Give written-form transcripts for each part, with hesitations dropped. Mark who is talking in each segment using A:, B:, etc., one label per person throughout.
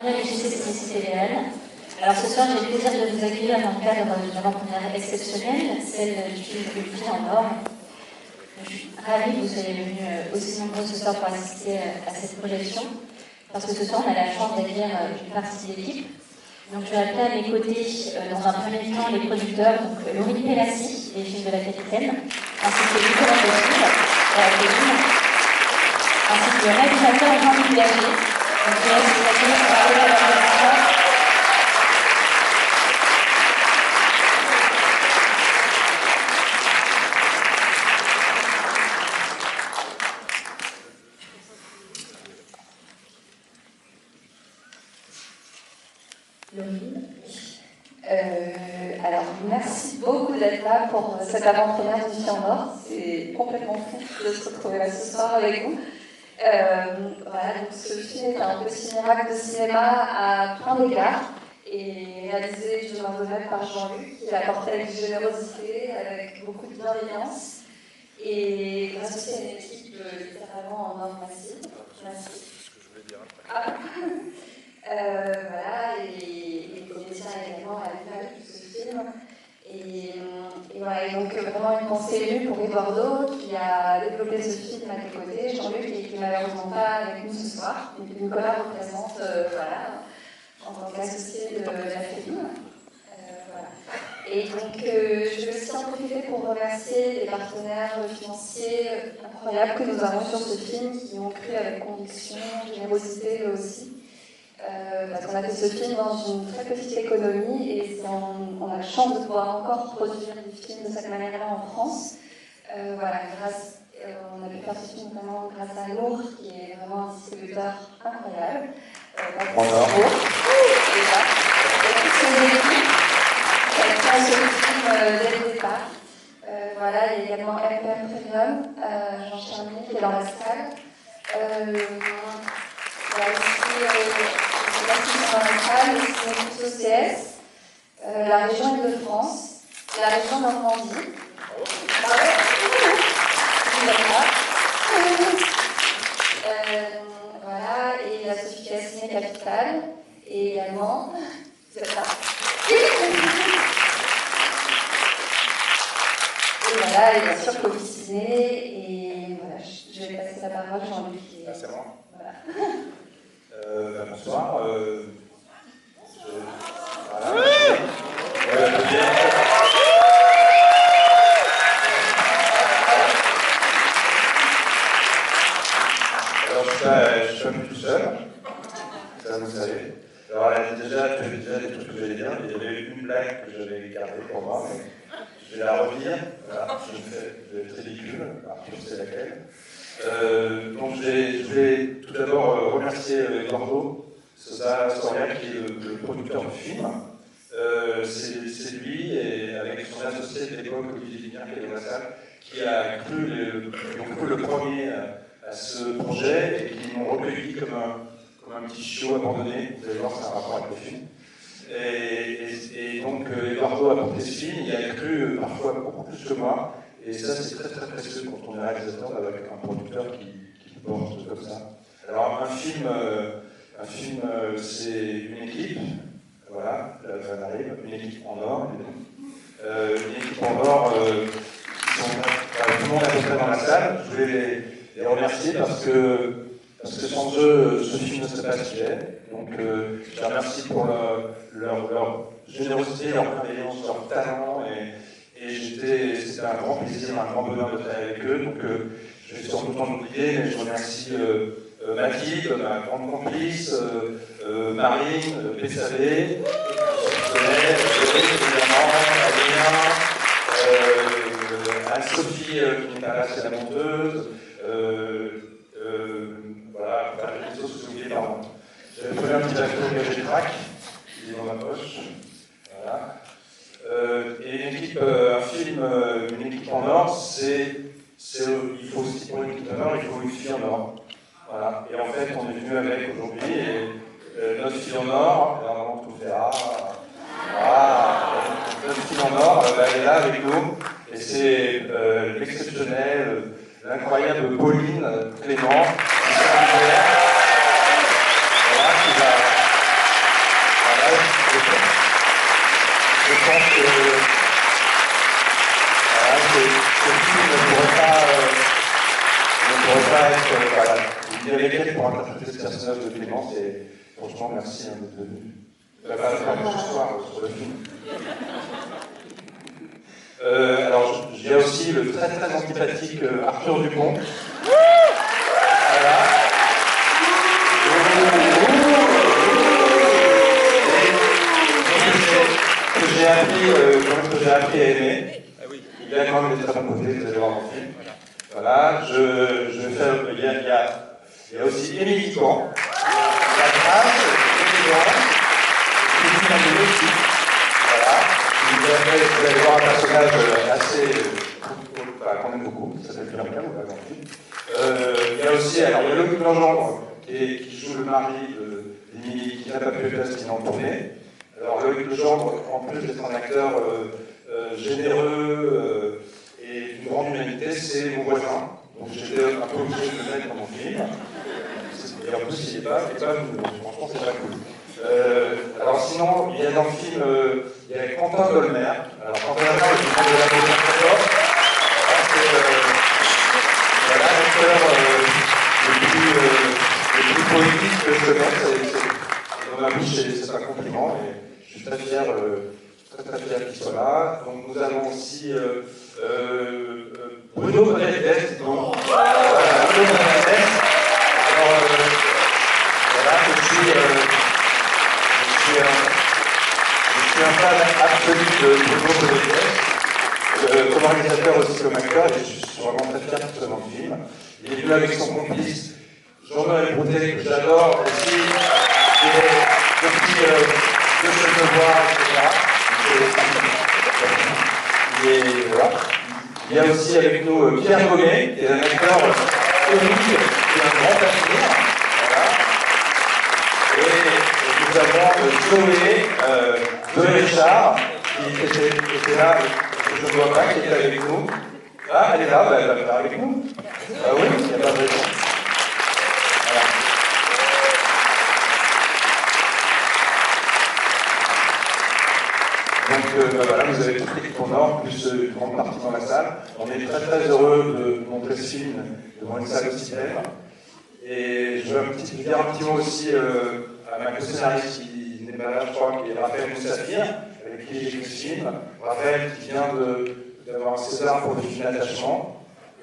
A: Publicité réelle. Alors ce soir, j'ai le plaisir de vous accueillir dans le cadre d'une avant-première exceptionnelle, celle du film Une vie en or. Je suis ravie que vous soyez venus aussi nombreux ce soir pour assister à cette projection, parce que ce soir, on a la chance d'accueillir une partie de l'équipe. Donc je vais appeler à mes côtés, dans un premier temps, les producteurs, donc Laurie Pélassi, les films de la Capitaine, ainsi que Nicolas Bossuil, ainsi que le réalisateur Jean-Luc Berger. Donc je laisse vous accueillir pour parler à la présentation.
B: Alors, merci beaucoup d'être là pour cette avant-première du Film en Or. C'est complètement fou de se retrouver là ce soir avec vous. Voilà, donc ce film est un petit miracle de cinéma à plein d'égards et réalisé, je dois reconnaître, par Jean-Luc, qui l'a porté avec générosité, avec beaucoup de bienveillance et grâce aussi à une équipe littéralement en or massif. Merci. Voilà, et les comédiens également à l'image de ce film. Et voilà, et donc vraiment une pensée émue pour Eduardo qui a développé ce film à tes côtés, Jean-Luc, et qui malheureusement pas avec nous ce soir. Donc Nicolas représente voilà, en tant qu'associé de la film. Voilà. Et donc je vais aussi en profiter pour remercier les partenaires financiers incroyables que nous avons sur ce film, qui ont cru avec conviction, générosité eux aussi. Parce qu'on a fait ce film dans une très petite économie et on a la chance de pouvoir encore produire des films de cette manière-là en France. Voilà, on a pu faire ce film notamment grâce à Nour, qui est vraiment un distributeur incroyable.
C: Bonjour.
B: Et toutes ses équipes qui ont fait ce film dès le départ. Voilà, il y a également MPM Premium, Jean Charny qui est dans la salle. Il y a aussi le CCS, la région Île-de-France, la région Normandie. Voilà, et la Sophie Cassiné Capitale, et également, c'est ça. Et voilà, et bien sûr, Covid Ciné, et voilà, je vais passer la parole à Jean-Luc.
C: Ah, c'est moi.
B: Voilà.
C: Bonsoir. Alors, je suis pas venu tout seul, ça vous savez. Alors, déjà des trucs que j'allais dire. Il y avait une blague que j'avais gardée pour moi, mais je vais la redire. Voilà, je vais être ridicule. Arthur sait laquelle. Donc, je vais tout d'abord remercier Eduardo Soria, qui est le producteur du film. C'est lui, et avec son associé de l'époque, Olivier Lignac, qui est dans la salle, qui ont cru le premier à ce projet et qui m'ont recueilli comme un petit chiot abandonné. Vous allez voir, c'est un rapport avec le film. Et donc, Eduardo a porté ce film, il a cru parfois beaucoup plus que moi. Et ça, c'est très très précieux quand on est réalisateur avec un producteur qui porte comme ça. Alors, un film, c'est une équipe. Voilà, ça arrive, une équipe en or. Une équipe en or qui sont tout le monde à peu près dans la salle. Je voulais les remercier parce que sans eux, ce film ne serait pas ce qu'il est. Donc, je les remercie pour leur générosité, leur bienveillance, leur talent. Et c'était un grand plaisir, un grand bonheur de travailler avec eux. Donc, je vais sans doute en oublier, mais je remercie Mathilde, ma grande complice, Marine, Pessavé, Anne-Sophie qui n'est pas là, c'est la monteuse. Voilà, enfin, les autres, j'ai oublié, pardon. J'avais trouvé un petit papier que j'ai trac, il est dans ma poche. Voilà. Et un film, une équipe en or, il faut aussi pour une équipe en or, il faut une fille en or. Voilà. Et en fait, on est venu avec aujourd'hui, et notre fille en or, alors on fait notre fille en or, elle est là avec nous, et c'est l'exceptionnel, l'incroyable Pauline Clément, qui va personnage de Clémence, et franchement, merci d'être venu. Ça va faire ce soir sur le film. Alors, j'ai aussi le très très antipathique Arthur Dupont. Voilà. Que j'ai appris à aimer. Il y a quand même des très bons côtés, vous allez voir mon film. Voilà, je vais faire. Il y a aussi Émilie Caen, la grâce, voilà. Vous allez voir un personnage assez. Quand même beaucoup, ça s'appelle Bianca, vous l'avez dans le film. Il y a aussi, alors, il y a Loïc Langendre qui joue le mari d'Émilie, qui n'a pas pu être là, qui est en tournée. Alors Loïc Legendre, en plus d'être un acteur généreux et d'une grande humanité, c'est mon voisin. Donc j'étais un peu obligé de le mettre dans mon film. Et en plus, il n'est pas nous. Franchement, c'est pas cool. Alors sinon, il y a dans le film, il y a Quentin Dolmer. Alors Quentin Dolmer, je vous parle de la deuxième fois. C'est l'acteur le plus politique que je connaisse. Dans ma bouche, c'est un compliment. Je suis très fier qu'il soit là. Donc nous avons aussi Bruno Benedès. Donc, Bruno Benedès. Alors, voilà, je suis un fan absolu de Bruno Benedès, comme réalisateur aussi comme acteur, et je suis vraiment très fier qu'il soit dans le film. Il est venu avec son complice Jean-Noël Broutet, que j'adore aussi, qui est depuis de Chenevoix, etc. Et voilà. Il y a aussi avec nous Pierre Gommet, qui est un acteur comique, qui est un grand avenir. Voilà. Et nous avons Zoé Richard, qui était là, que je ne vois pas, qui était avec nous. Ah, elle est là, elle va faire avec nous. Ah oui, il n'y a pas de raison. Voilà. Donc voilà, vous avez toute l'équipe en or, plus une grande partie dans la salle. On est très très heureux de montrer ce film devant une salle aussi belle. Et je veux dire un petit mot aussi à ma co-scénariste qui n'est pas là, je crois, qui est Raphaël Moussafir, avec qui j'ai écrit ce film. Raphaël qui vient d'avoir un César pour le film Attachement,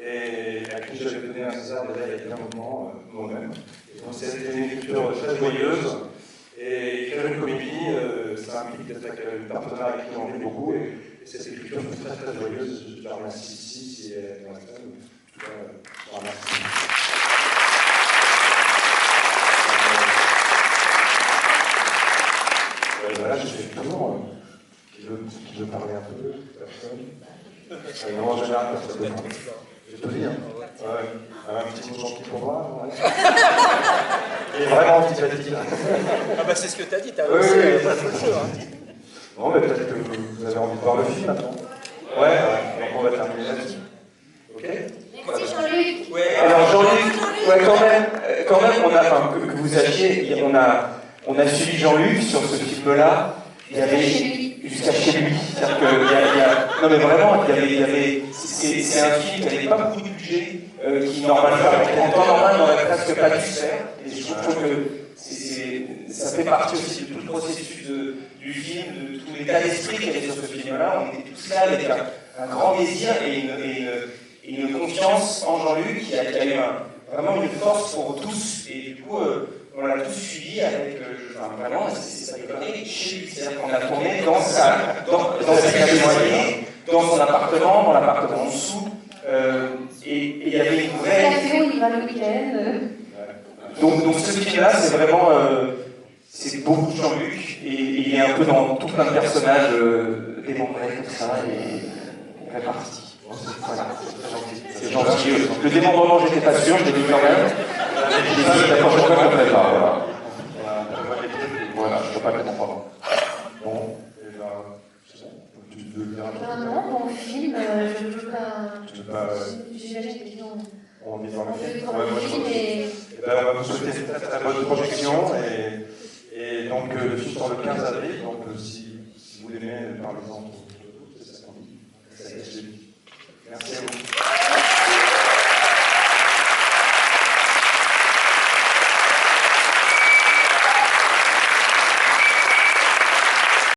C: et à qui j'avais donné un César déjà il y a bien longtemps, moi-même. Donc c'était une écriture très joyeuse. Et écrire une comédie, ça implique d'être avec une partenaire avec qui on joue beaucoup, et cette écriture est très très joyeuse. Je la remercie ici, si elle est dans la salle. En tout cas, je la remercie. Voilà, je fais le tour. Qui veut parler un peu? Personne? Non, en général, personne. Je vais te dire. Ouais. Un petit mot gentil pour moi. Ouais. Il est vraiment antipathique.
D: Ah bah c'est ce que t'as dit, t'as
C: oui,
D: pas le jeu.
C: Non, mais peut-être que vous avez envie de voir le film maintenant. Ouais, donc on va terminer là-dessus. Ok?
B: Merci Jean-Luc.
D: Ouais.
E: Alors Jean-Luc, ouais, quand même, on a, enfin, que vous sachiez, on a suivi Jean-Luc sur ce film-là. Il y avait jusqu'à chez lui. C'est-à-dire que non mais vraiment, c'est un film qui n'avait pas beaucoup de budget, qui normalement, en temps normal, n'aurait presque pas dû se faire. Et je trouve que ça fait partie aussi de tout le processus du film, de tout l'état d'esprit qu'il y avait sur ce film-là. On était tous là avec un grand désir et une confiance en Jean-Luc qui a eu vraiment une force pour tous. Et du coup, on l'a tous suivi avec, vraiment, c'est pas déconné, chez lui. C'est-à-dire qu'on a tourné dans sa cabine, dans son appartement, dans l'appartement en dessous. Et il y avait une vraie.
B: Café, on y va le week-end.
E: Donc ce film-là, c'est vraiment. C'est beaucoup de Jean-Luc, et il est un peu dans tout plein de personnages démembrés comme ça, et répartis. Voilà, c'est gentil. Le démembrement, j'étais pas sûr, je l'ai dit quand même. J'ai dit la prochaine fois, je ne le ferai pas. Voilà, je ne peux pas le comprendre.
C: Bon, et ben, c'est bon. Tu veux dire un truc?
B: Non, bon film, je ne veux pas.
C: Tu veux pas.
B: J'imagine qu'ils ont.
C: On est dans le film.
B: On va film, mais.
C: On va vous souhaiter une très très bonne projection, et donc le film sort le 15 avril, donc si vous l'aimez, parlez-en. C'est ça qu'on dit. Merci à vous.